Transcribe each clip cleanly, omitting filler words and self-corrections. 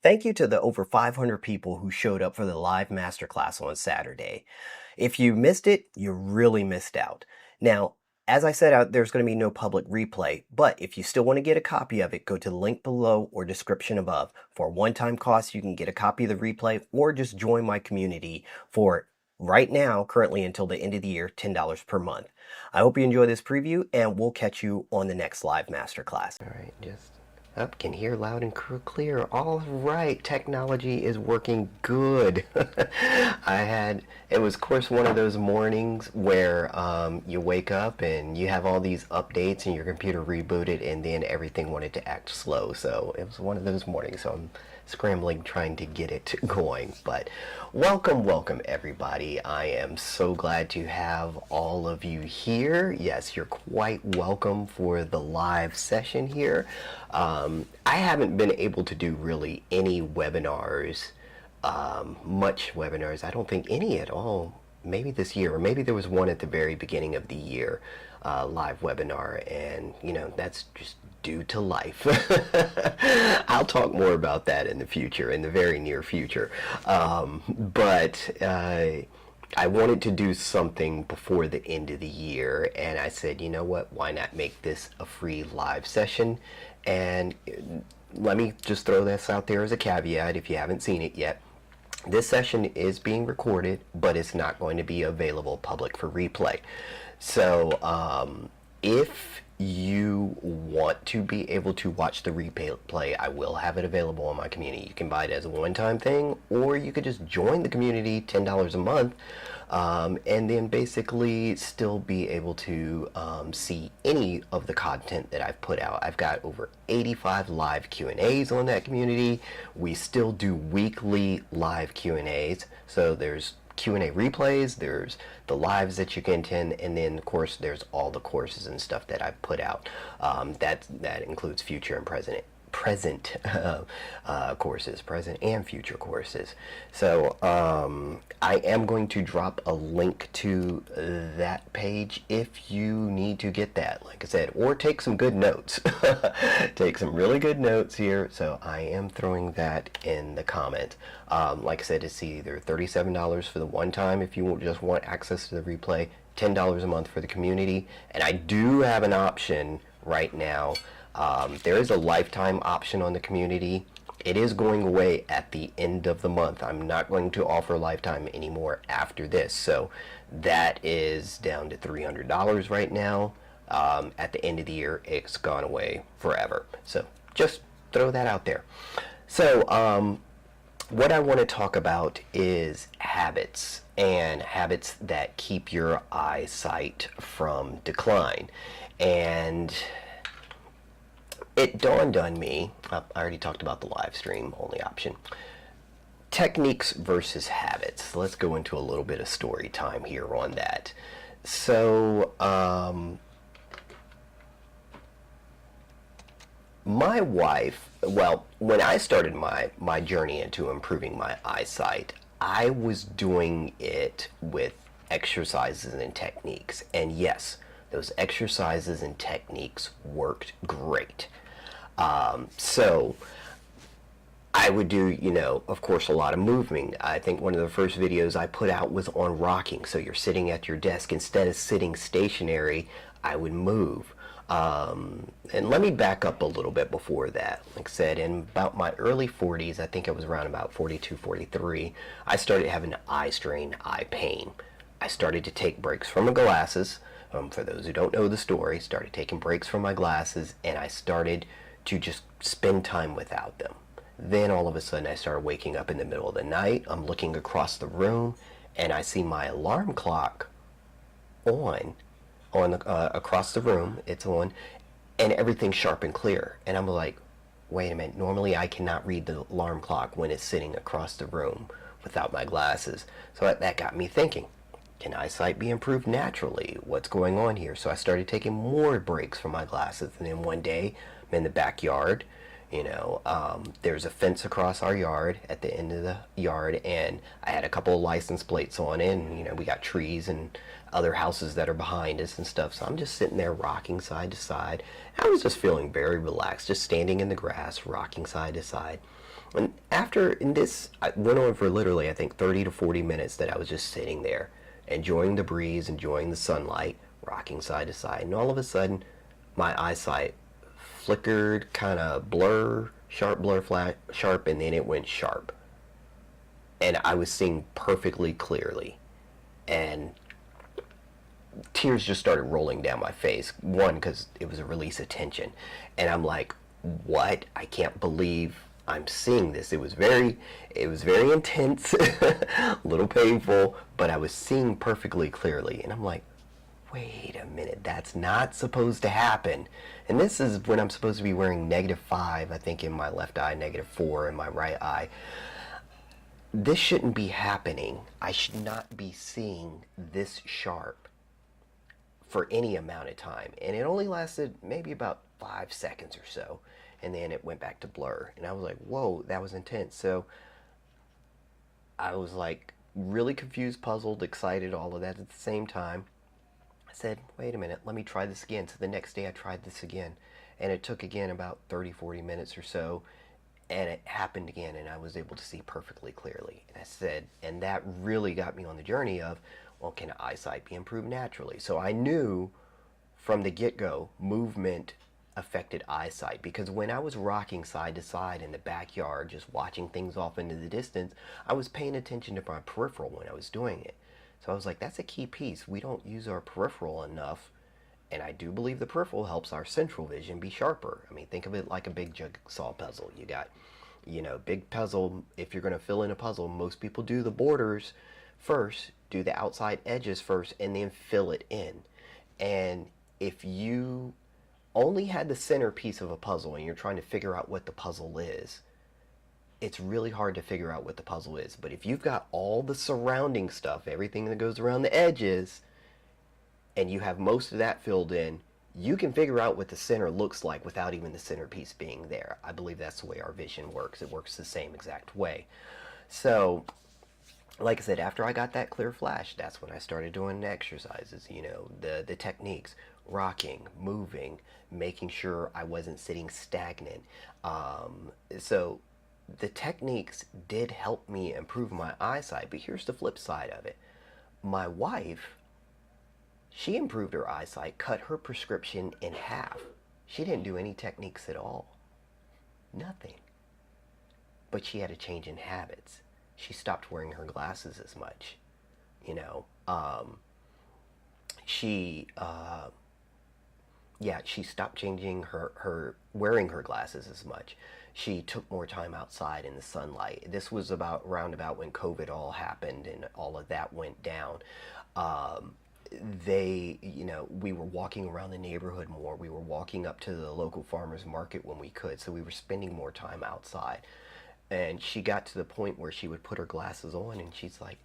Thank you to the over 500 people who showed up for the live masterclass on Saturday. If you missed it, you really missed out. Now, as I said out, there's going to be no public replay, but if you still want to get a copy of it, go to the link below or description above. For a one-time cost, you can get a copy of the replay or just join my community for right now, currently until the end of the year, $10 per month. I hope you enjoy this preview, and we'll catch you on the next live masterclass. All right, just up, can hear loud and clear. All right, technology is working good. It was of course one of those mornings where you wake up and you have all these updates and your computer rebooted and then everything wanted to act slow. So it was one of those mornings. So I'm scrambling trying to get it going. But welcome everybody. I am so glad to have all of you here. Yes, you're quite welcome for the live session here. I haven't been able to do really any webinars, much webinars. I don't think any at all, maybe this year, or maybe there was one at the very beginning of the year, live webinar, and you know, that's just due to life. I'll talk more about that in the future, in the very near future. I wanted to do something before the end of the year, and I said, you know what, why not make this a free live session? And let me just throw this out there as a caveat if you haven't seen it yet. This session is being recorded, but it's not going to be available public for replay. So if you want to be able to watch the replay, I will have it available on my community. You can buy it as a one-time thing, or you could just join the community, $10 a month, and then basically still be able to see any of the content that I've put out. I've got over 85 live Q&As on that community. We still do weekly live Q&As, so there's Q&A replays, there's the lives that you can attend, and then of course there's all the courses and stuff that I've put out. That includes future and present courses, present and future courses. So I am going to drop a link to that page if you need to get that, like I said, or take some good notes. Take some really good notes here. So I am throwing that in the comment. Like I said, it's either $37 for the one time if you just want access to the replay, $10 a month for the community, and I do have an option right now. There is a lifetime option on the community. It is going away at the end of the month. I'm not going to offer lifetime anymore after this. So that is down to $300 right now. At the end of the year, it's gone away forever. So just throw that out there. So what I want to talk about is habits, and habits that keep your eyesight from decline. And it dawned on me, I already talked about the live stream only option, techniques versus habits. Let's go into a little bit of story time here on that. So my wife, well, when I started my journey into improving my eyesight, I was doing it with exercises and techniques. And yes, those exercises and techniques worked great. So I would do, you know, of course, a lot of moving. I think one of the first videos I put out was on rocking. So you're sitting at your desk. Instead of sitting stationary, I would move. And let me back up a little bit before that. Like I said, in about my early 40s, I think I was around about 42, 43, I started having eye strain, eye pain. I started to take breaks from my glasses. For those who don't know the story, started taking breaks from my glasses, and I started to just spend time without them. Then all of a sudden I started waking up in the middle of the night. I'm looking across the room and I see my alarm clock on across the room. It's on, and everything's sharp and clear. And I'm like, wait a minute, normally I cannot read the alarm clock when it's sitting across the room without my glasses. So that got me thinking, can eyesight be improved naturally? What's going on here? So I started taking more breaks from my glasses, and then one day I'm in the backyard. You know, there's a fence across our yard at the end of the yard, and I had a couple of license plates on it, and you know, we got trees and other houses that are behind us and stuff. So I'm just sitting there rocking side to side. I was just feeling very relaxed, just standing in the grass, rocking side to side. And after, in this, I went on for literally, I think, 30 to 40 minutes that I was just sitting there, enjoying the breeze, enjoying the sunlight, rocking side to side. And all of a sudden, my eyesight flickered, kind of blur, flat, sharp, and then it went sharp. And I was seeing perfectly clearly. And tears just started rolling down my face. One, because it was a release of tension. And I'm like, what? I can't believe I'm seeing this. It was very intense, a little painful, but I was seeing perfectly clearly. And I'm like, wait a minute, that's not supposed to happen. And this is when I'm supposed to be wearing -5, I think, in my left eye, -4 in my right eye. This shouldn't be happening. I should not be seeing this sharp for any amount of time. And it only lasted maybe about 5 seconds or so. And then it went back to blur. And I was like, whoa, that was intense. So I was like really confused, puzzled, excited, all of that at the same time. I said, wait a minute, let me try this again. So the next day I tried this again. And it took again about 30, 40 minutes or so. And it happened again, and I was able to see perfectly clearly. And I said, and that really got me on the journey of, well, can eyesight be improved naturally? So I knew from the get-go, movement affected eyesight, because when I was rocking side to side in the backyard, just watching things off into the distance, I was paying attention to my peripheral when I was doing it. So I was like, that's a key piece. We don't use our peripheral enough, and I do believe the peripheral helps our central vision be sharper. I mean, think of it like a big jigsaw puzzle. You got, big puzzle. If you're going to fill in a puzzle, most people do the borders first, do the outside edges first, and then fill it in. And if you only had the center piece of a puzzle and you're trying to figure out what the puzzle is, it's really hard to figure out what the puzzle is. But if you've got all the surrounding stuff, everything that goes around the edges, and you have most of that filled in, you can figure out what the center looks like without even the centerpiece being there. I believe that's the way our vision works. It works the same exact way. So, like I said, after I got that clear flash, that's when I started doing the exercises, the techniques, rocking, moving, making sure I wasn't sitting stagnant. So the techniques did help me improve my eyesight, but here's the flip side of it. My wife, she improved her eyesight, cut her prescription in half. She didn't do any techniques at all. Nothing. But she had a change in habits. She stopped wearing her glasses as much. You know, she, she stopped changing her wearing her glasses as much. She took more time outside in the sunlight. This was round about when COVID all happened and all of that went down. We were walking around the neighborhood more. We were walking up to the local farmers market when we could, so we were spending more time outside. And she got to the point where she would put her glasses on and she's like,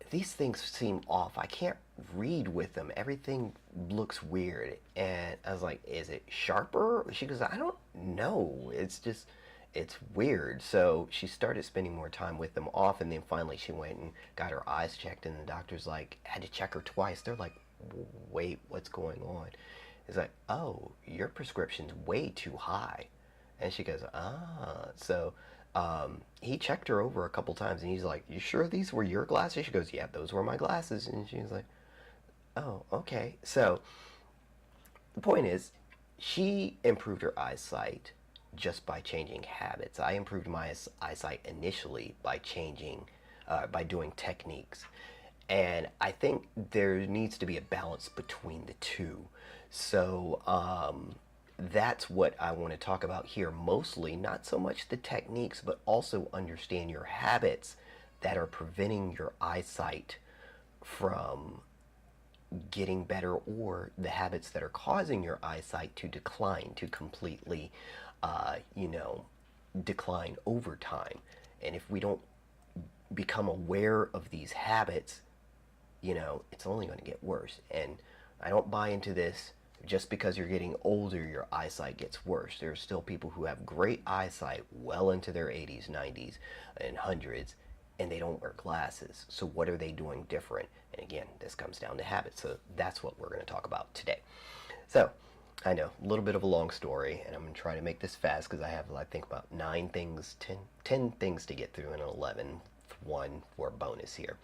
these things seem off. I can't read with them. Everything looks weird. And I was like, is it sharper? She goes, I don't know. It's weird. So she started spending more time with them off, and then finally she went and got her eyes checked, and the doctor's like, had to check her twice. They're like, wait, what's going on? It's like, oh, your prescription's way too high. And she goes, so he checked her over a couple times, and he's like, you sure these were your glasses? She goes, yeah, those were my glasses. And she's like, oh, okay. So the point is, she improved her eyesight just by changing habits. I improved my eyesight initially by by doing techniques. And I think there needs to be a balance between the two. So that's what I want to talk about here mostly, not so much the techniques, but also understand your habits that are preventing your eyesight from getting better, or the habits that are causing your eyesight to decline, to completely, decline over time. And if we don't become aware of these habits, it's only going to get worse. And I don't buy into this. Just because you're getting older, your eyesight gets worse. There are still people who have great eyesight well into their 80s, 90s, and 100s, and they don't wear glasses. So what are they doing different? And again, this comes down to habits. So that's what we're going to talk about today. So I know, a little bit of a long story, and I'm going to try to make this fast because I have, I think, about 9 things, 10 things to get through, and 11, one for bonus here.